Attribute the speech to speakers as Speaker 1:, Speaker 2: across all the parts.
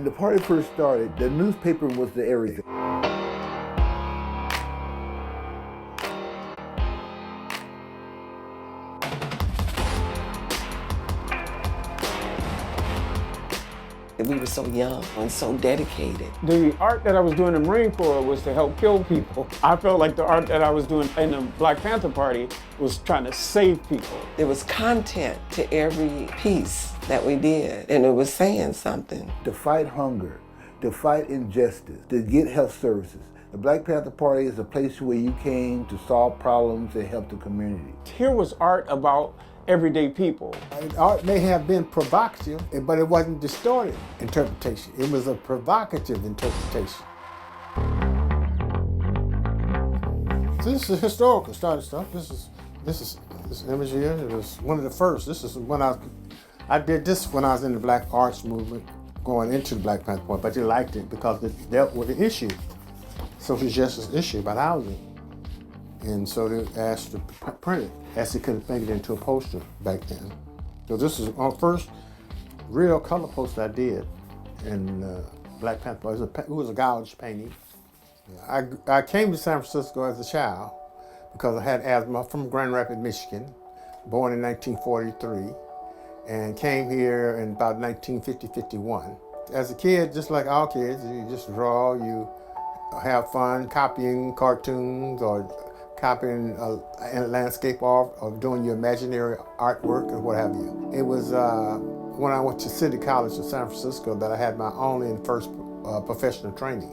Speaker 1: the party first started, the newspaper was the everything.
Speaker 2: We were so young and so dedicated.
Speaker 3: The art that I was doing in the Marine Corps was to help kill people. I felt like the art that I was doing in the Black Panther Party was trying to save people.
Speaker 2: There was content to every piece that we did, and it was saying something.
Speaker 1: To fight hunger, to fight injustice, to get health services. The Black Panther Party is a place where you came to solve problems and help the community.
Speaker 3: Here was art about everyday people.
Speaker 4: Art may have been provocative, but it wasn't distorted interpretation. It was a provocative interpretation. So this is historical started stuff. This image here. It was one of the first. This is when I did this when I was in the Black Arts movement, going into the Black Panther Party, but they liked it because it dealt with the issue, social justice issue about housing. And so they asked to print it, as they couldn't make it into a poster back then. So this is our first real color poster I did in Black Panther. It was a gouge painting. I came to San Francisco as a child because I had asthma from Grand Rapids, Michigan, born in 1943, and came here in about 1950-51. As a kid, just like all kids, you just draw, you have fun copying cartoons or copying a landscape art or doing your imaginary artwork or what have you. It was when I went to City College in San Francisco that I had my only and first professional training.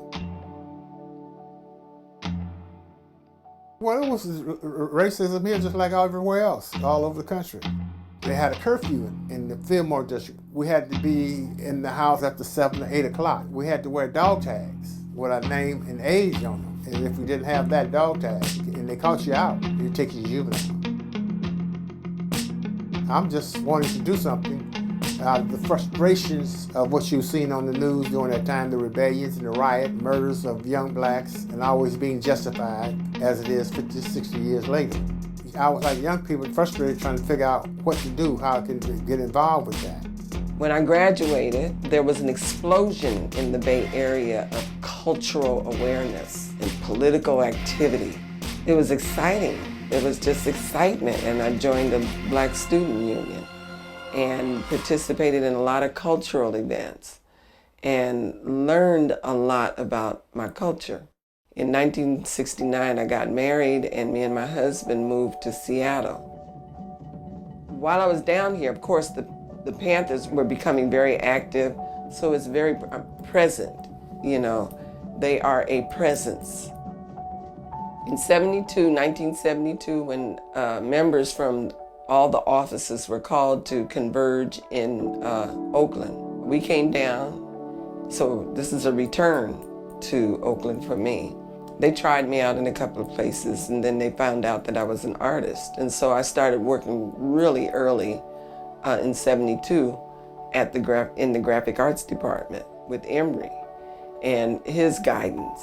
Speaker 4: Well, it was racism here just like everywhere else, all over the country. They had a curfew in the Fillmore district. We had to be in the house after 7 or 8 o'clock. We had to wear dog tags with our name and age on them. And if we didn't have that dog tag and they caught you out, they'd take you to juvenile. I'm just wanting to do something out of the frustrations of what you've seen on the news during that time, the rebellions and the riot, murders of young blacks, and always being justified as it is 50, 60 years later. I was like young people frustrated trying to figure out what to do, how I can get involved with that.
Speaker 2: When I graduated, there was an explosion in the Bay Area of cultural awareness and political activity. It was exciting. It was just excitement, and I joined the Black Student Union and participated in a lot of cultural events and learned a lot about my culture. In 1969, I got married, and me and my husband moved to Seattle. While I was down here, of course, the Panthers were becoming very active, so it's very present, you know. They are a presence. In 1972, when members from all the offices were called to converge in Oakland, we came down, so this is a return to Oakland for me. They tried me out in a couple of places, and then they found out that I was an artist, and so I started working really early in 72 in the graphic arts department with Emory and his guidance.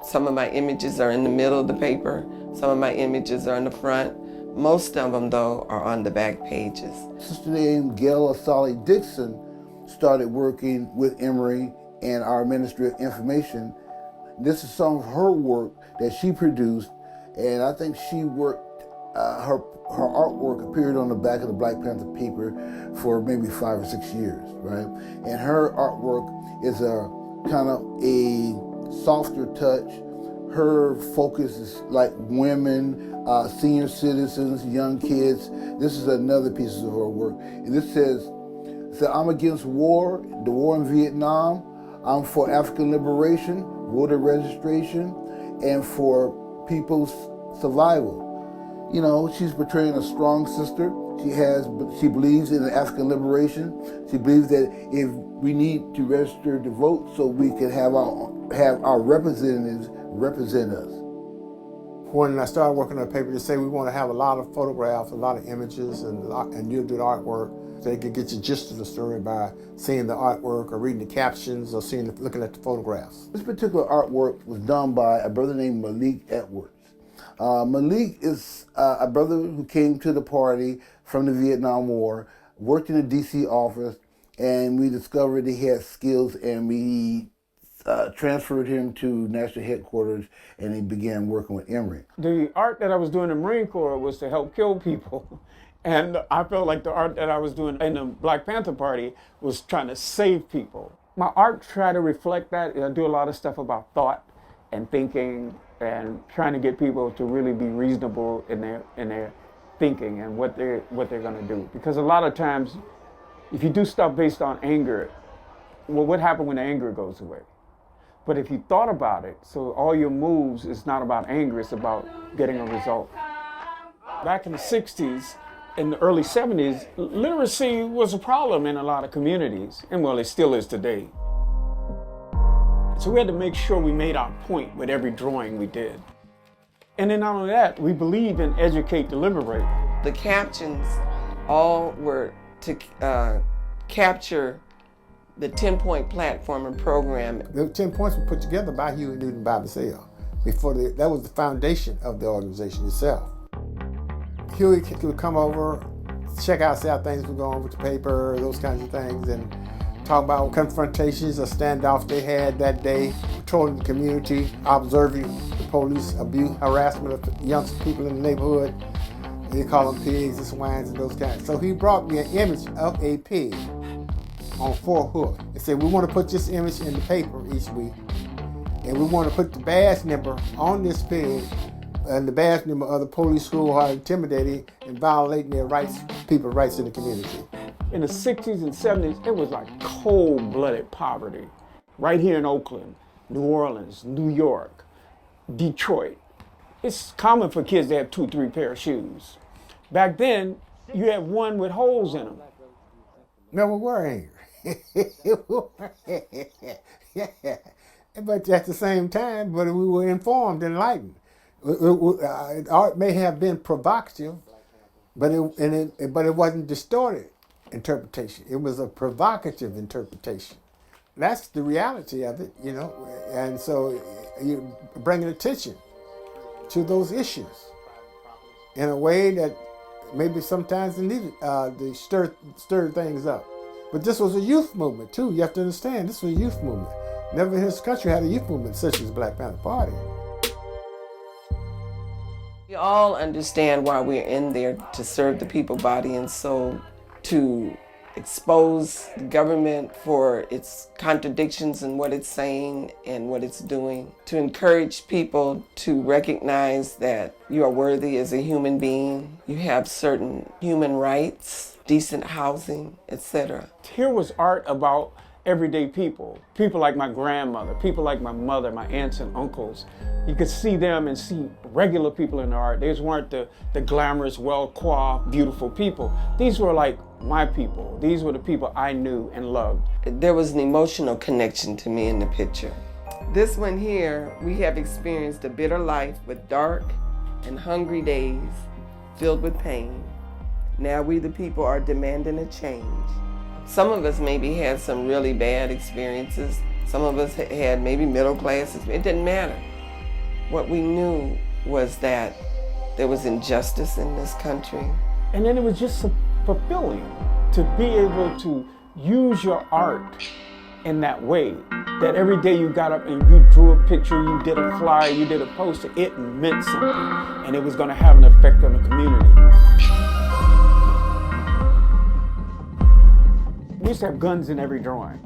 Speaker 2: Some of my images are in the middle of the paper, some of my images are in the front. Most of them, though, are on the back pages.
Speaker 1: A sister named Gail Asali Dixon started working with Emory and our Ministry of Information. This is some of her work that she produced, and I think she worked, her artwork appeared on the back of the Black Panther paper for maybe 5 or 6 years, right? And her artwork is a kind of a softer touch. Her focus is like women, senior citizens, young kids. This is another piece of her work. And this says, I'm against war, the war in Vietnam. I'm for African liberation, voter registration, and for people's survival. You know, she's portraying a strong sister. She believes in African liberation. She believes that if we need to register to vote so we can have our representatives represent us.
Speaker 4: When I started working on the paper, they say we want to have a lot of photographs, a lot of images, and you do the artwork. So they could get the gist of the story by seeing the artwork or reading the captions or looking at the photographs.
Speaker 1: This particular artwork was done by a brother named Malik Edwards. Malik is a brother who came to the party from the Vietnam War, worked in the DC office, and we discovered he had skills, and we transferred him to national headquarters, and he began working with Emory.
Speaker 3: The art that I was doing in the Marine Corps was to help kill people. And I felt like the art that I was doing in the Black Panther Party was trying to save people. My art tried to reflect that. I do a lot of stuff about thought and thinking and trying to get people to really be reasonable in their thinking and what they're going to do. Because a lot of times, if you do stuff based on anger, well, what happens when the anger goes away? But if you thought about it, so all your moves is not about anger, it's about getting a result. Back in the 60s, in the early 70s, literacy was a problem in a lot of communities, and well, it still is today. So we had to make sure we made our point with every drawing we did. And then not only that, we believe in educate to liberate.
Speaker 2: The captions all were to capture the 10-point platform and program.
Speaker 4: The 10 points were put together by Huey and Bobby Seale. That was the foundation of the organization itself. Huey would come over, check out, see how things were going with the paper, those kinds of things, and talk about confrontations or standoffs they had that day, patrolling the community, observing the police abuse, harassment of young people in the neighborhood. They call them pigs and swines and those kinds. So he brought me an image of a pig on 4 hooks. He said, we want to put this image in the paper each week, and we want to put the badge number on this pig and the badge number of the police who are intimidating and violating their rights, people's rights in the community.
Speaker 3: In the 60s and 70s, it was like cold-blooded poverty. Right here in Oakland, New Orleans, New York, Detroit. It's common for kids to have 2 or 3 pair of shoes. Back then, you had one with holes in them.
Speaker 4: No, we were angry. Yeah. But at the same time, we were informed, enlightened. Art may have been provocative, but it wasn't distorted interpretation. It was a provocative interpretation. That's the reality of it, you know. And so you're bringing attention to those issues in a way that maybe sometimes they needed to stir things up. But this was a youth movement too. You have to understand, this was a youth movement. Never in this country had a youth movement such as Black Panther Party.
Speaker 2: We all understand why we're in there, to serve the people, body and soul, to expose the government for its contradictions in what it's saying and what it's doing, to encourage people to recognize that you are worthy as a human being, you have certain human rights, decent housing, etc.
Speaker 3: Here was art about everyday people like my grandmother, people like my mother, my aunts and uncles. You could see them and see regular people in the art. These weren't the glamorous, well-coiffed, beautiful people. These were like my people. These were the people I knew and loved.
Speaker 2: There was an emotional connection to me in the picture. This one here, we have experienced a bitter life with dark and hungry days filled with pain. Now we the people are demanding a change. Some of us maybe had some really bad experiences. Some of us had maybe middle classes. It didn't matter. What we knew was that there was injustice in this country.
Speaker 3: And then it was just fulfilling to be able to use your art in that way. That every day you got up and you drew a picture, you did a flyer, you did a poster, it meant something. And it was going to have an effect on the community. We used to have guns in every drawing.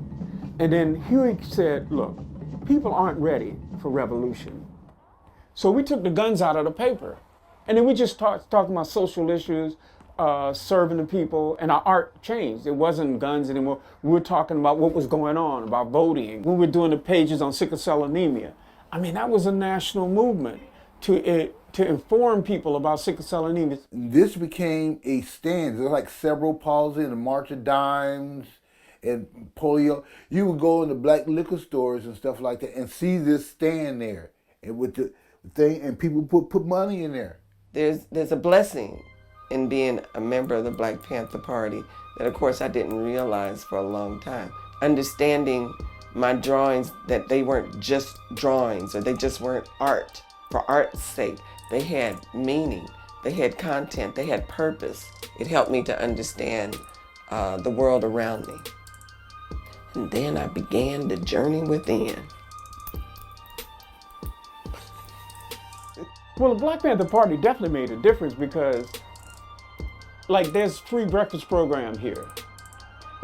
Speaker 3: And then Huey said, look, people aren't ready for revolution. So we took the guns out of the paper. And then we just talking about social issues, serving the people, and our art changed. It wasn't guns anymore. We were talking about what was going on, about voting. We were doing the pages on sickle cell anemia. I mean, that was a national movement to inform people about sickle cell anemia.
Speaker 1: This became a stand. There's like cerebral palsy and the March of Dimes and polio. You would go into black liquor stores and stuff like that and see this stand there, and with the thing, and people put money in there.
Speaker 2: There's a blessing in being a member of the Black Panther Party that, of course, I didn't realize for a long time. Understanding my drawings, that they weren't just drawings, or they just weren't art for art's sake. They had meaning, they had content, they had purpose. It helped me to understand the world around me. And then I began the journey within.
Speaker 3: Well, the Black Panther Party definitely made a difference because, like, there's free breakfast program here.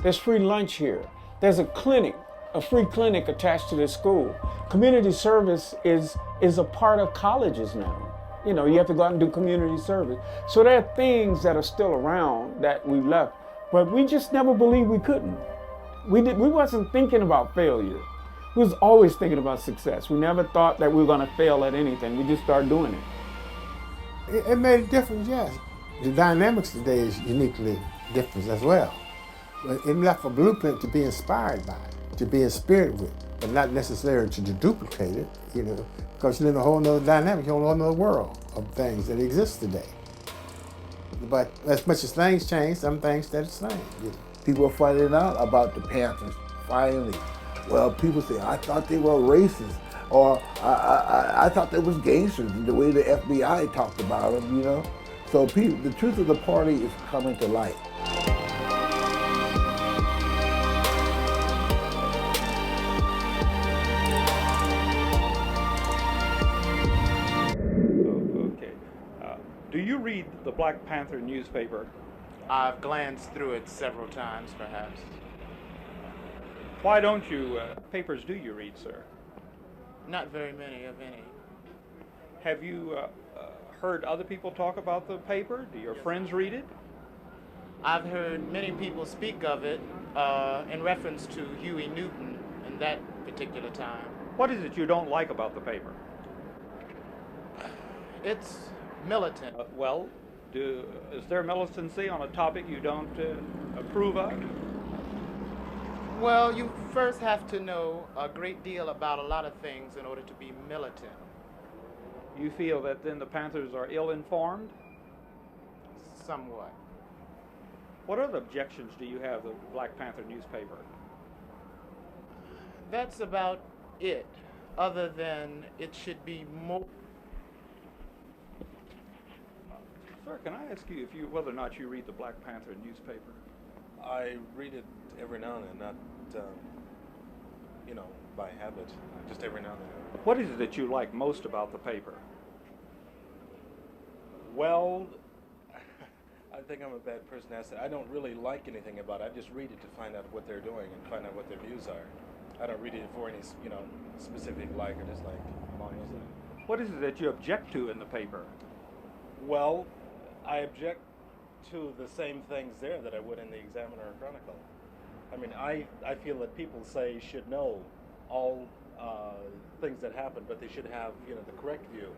Speaker 3: There's free lunch here. There's a clinic, a free clinic attached to this school. Community service is a part of colleges now. You know, you have to go out and do community service. So there are things that are still around that we left, but we just never believed we couldn't. We wasn't thinking about failure. We was always thinking about success. We never thought that we were going to fail at anything. We just started doing it.
Speaker 4: It made a difference, yes. The dynamics today is uniquely different as well. But it left a blueprint to be inspired by, to be inspired with, but not necessarily to duplicate it, you know, because you're in a whole nother dynamic, a whole nother world of things that exist today. But as much as things change, some things stay the same. You know.
Speaker 1: People are finding out about the Panthers, finally. Well, people say, I thought they were racist, or I thought they was gangsters, the way the FBI talked about them, you know? So the truth of the party is coming to light.
Speaker 5: Okay. Do you read the Black Panther newspaper?
Speaker 6: I've glanced through it several times, perhaps.
Speaker 5: Why don't you? Papers do you read, sir?
Speaker 6: Not very many, of any.
Speaker 5: Have you heard other people talk about the paper? Do your friends read it?
Speaker 6: I've heard many people speak of it in reference to Huey Newton in that particular time.
Speaker 5: What is it you don't like about the paper?
Speaker 6: It's militant.
Speaker 5: Is there militancy on a topic you don't approve of?
Speaker 6: Well, you first have to know a great deal about a lot of things in order to be militant.
Speaker 5: You feel that then the Panthers are ill-informed?
Speaker 6: Somewhat.
Speaker 5: What other objections do you have to the Black Panther newspaper?
Speaker 6: That's about it, other than it should be more.
Speaker 5: Sir, can I ask you whether or not you read the Black Panther newspaper?
Speaker 7: I read it every now and then, not, by habit, just every now and then.
Speaker 5: What is it that you like most about the paper?
Speaker 7: Well, I think I'm a bad person to ask that. I don't really like anything about it. I just read it to find out what they're doing and find out what their views are. I don't read it for any, specific like or dislike.
Speaker 5: What is it that you object to in the paper?
Speaker 7: Well, I object to the same things there that I would in the Examiner or Chronicle. I mean, I feel that people should know all things that happen, but they should have, the correct view.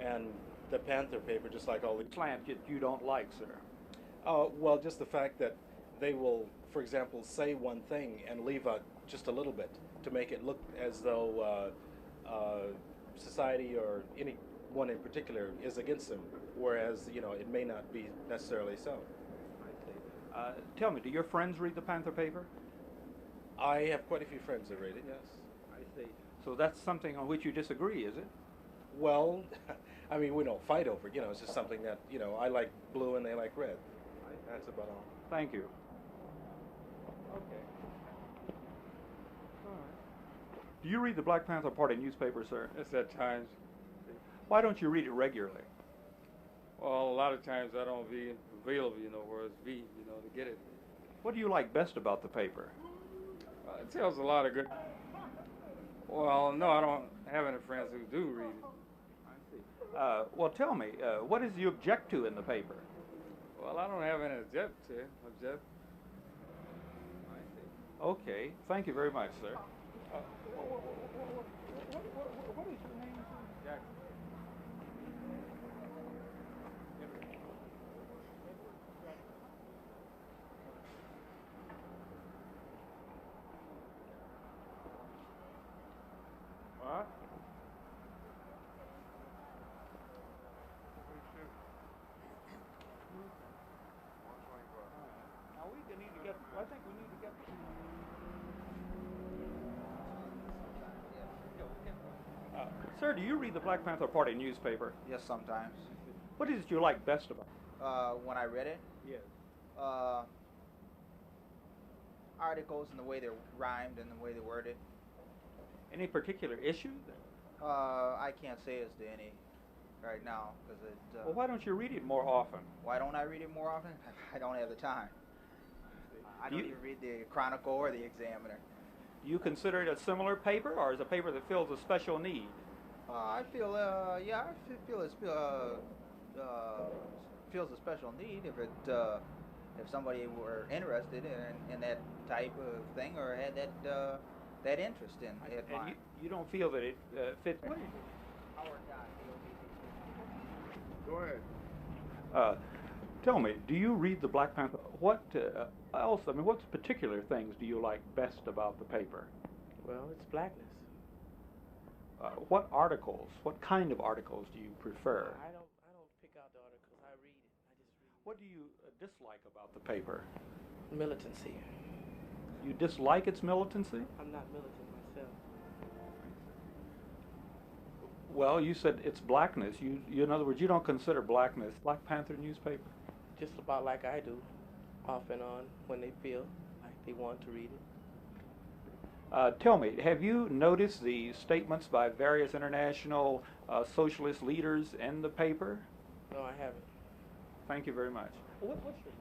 Speaker 7: And the Panther paper, just like all the
Speaker 5: Slant that you don't like, sir.
Speaker 7: Well, just the fact that they will, for example, say one thing and leave out just a little bit to make it look as though society or anyone in particular is against them, whereas, it may not be necessarily so.
Speaker 5: I see. Tell me, do your friends read the Panther paper?
Speaker 7: I have quite a few friends that read it, yes.
Speaker 5: I see. So that's something on which you disagree, is it?
Speaker 7: Well, I mean, we don't fight over it, it's just something that, I like blue and they like red. That's about all.
Speaker 5: Thank you. Okay. All right. Do you read the Black Panther Party newspaper, sir?
Speaker 8: It's at times.
Speaker 5: Why don't you read it regularly?
Speaker 8: Well, a lot of times I don't be available, where it's to get it.
Speaker 5: What do you like best about the paper?
Speaker 8: It tells a lot of good. Well, no, I don't have any friends who do read it.
Speaker 5: I see. Well, tell me, what is you object to in the paper?
Speaker 8: Well, I don't have any object.
Speaker 5: I see. Okay. Thank you very much, sir. What is your name?
Speaker 8: Jack.
Speaker 5: What? Now we need to get. I think we need to get. Sir, do you read the Black Panther Party newspaper?
Speaker 9: Yes, sometimes.
Speaker 5: What is it you like best about it?
Speaker 9: When I read it,
Speaker 5: Yes.
Speaker 9: articles and the way they're rhymed and the way they're worded.
Speaker 5: Any particular issue?
Speaker 9: I can't say as to any right now because it.
Speaker 5: Well, why don't you read it more often?
Speaker 9: Why don't I read it more often? I don't have the time. I don't even read the Chronicle or the Examiner.
Speaker 5: Do you consider it a similar paper, or is a paper that fills a special need?
Speaker 9: I feel, yeah, I feel it feels a special need if somebody were interested in that type of thing or had that interest in it.
Speaker 5: And you don't feel that it fits?
Speaker 10: Go ahead.
Speaker 5: Tell me, do you read the Black Panther? What else? I mean, what particular things do you like best about the paper?
Speaker 11: Well, it's blackness.
Speaker 5: What articles? What kind of articles do you prefer?
Speaker 11: I don't pick out the articles. I read it. I just read it.
Speaker 5: What do you dislike about the paper?
Speaker 11: Militancy.
Speaker 5: You dislike its militancy?
Speaker 11: I'm not militant myself.
Speaker 5: Well, you said it's blackness. You, in other words, you don't consider blackness Black Panther newspaper?
Speaker 11: Just about like I do, off and on, when they feel like they want to read it.
Speaker 5: Tell me, have you noticed the statements by various international socialist leaders in the paper?
Speaker 11: No, I haven't.
Speaker 5: Thank you very much. What's your name?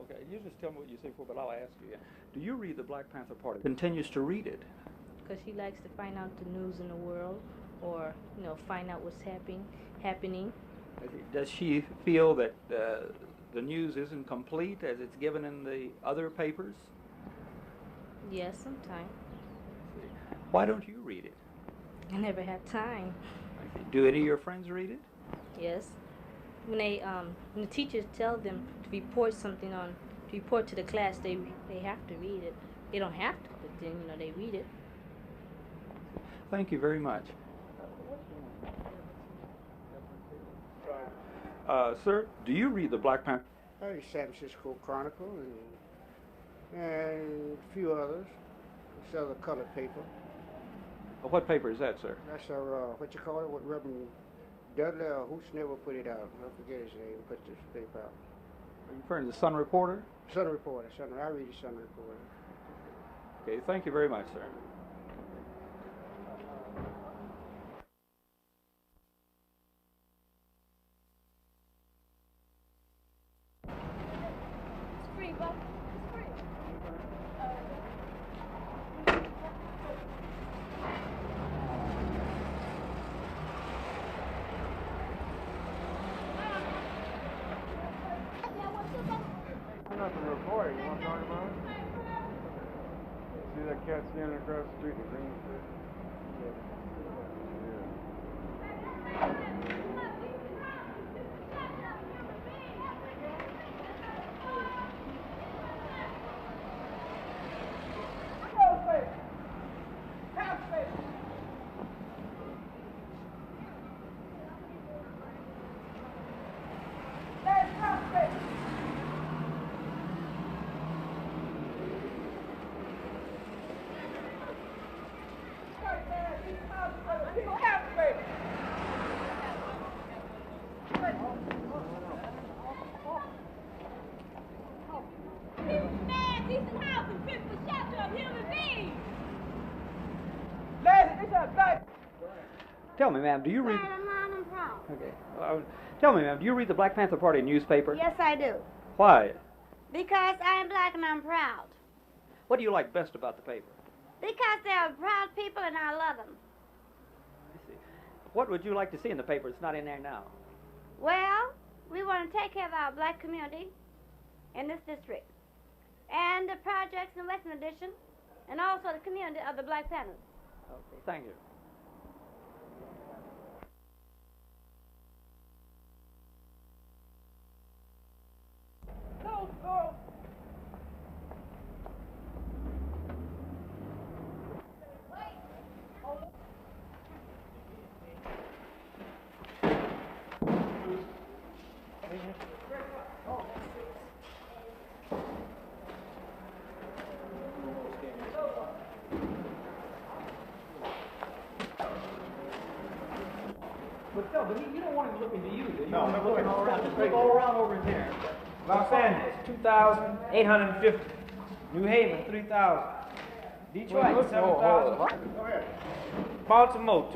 Speaker 5: Okay, you just tell me what you say before, but I'll ask you. Do you read the Black Panther Party? Continues to read it?
Speaker 12: Because she likes to find out the news in the world, or find out what's happening.
Speaker 5: Does she feel that the news isn't complete as it's given in the other papers?
Speaker 12: Yes, sometimes.
Speaker 5: Why don't you read it?
Speaker 12: I never have time.
Speaker 5: Do any of your friends read it?
Speaker 12: Yes. When the teachers tell them to report something to report to the class, they have to read it. They don't have to, but then they read it.
Speaker 5: Thank you very much. Sir, do you read the Black Panther?
Speaker 10: I read San Francisco Chronicle and a few others. It's other colored paper.
Speaker 5: What paper is that, sir?
Speaker 10: That's what you call it? What Reverend Dudley or who's never put it out? I forget his name. Put this paper out.
Speaker 5: Are you referring to the Sun Reporter?
Speaker 10: Sun Reporter. I read the Sun Reporter.
Speaker 5: Okay, thank you very much, sir.
Speaker 8: Nothing to report. You want to talk about it? See that cat standing across the street in the green shirt?
Speaker 5: Tell me, ma'am, do you read... Okay. Tell me, ma'am, do you read the Black Panther Party newspaper?
Speaker 13: Yes, I do.
Speaker 5: Why?
Speaker 13: Because I am black and I'm proud.
Speaker 5: What do you like best about the paper?
Speaker 13: Because they're proud people and I love them.
Speaker 5: I see. What would you like to see in the paper that's not in there now?
Speaker 13: Well, we want to take care of our black community in this district. And the projects in Western Addition, and also the community of the Black Panthers.
Speaker 5: Okay, thank you. No, but you don't want him looking to you. You
Speaker 8: No,
Speaker 5: want him looking all around.
Speaker 8: Look
Speaker 5: Look all around over in there.
Speaker 8: Los Angeles, 2,850. New Haven, 3,000. Detroit, 7,000. Baltimore,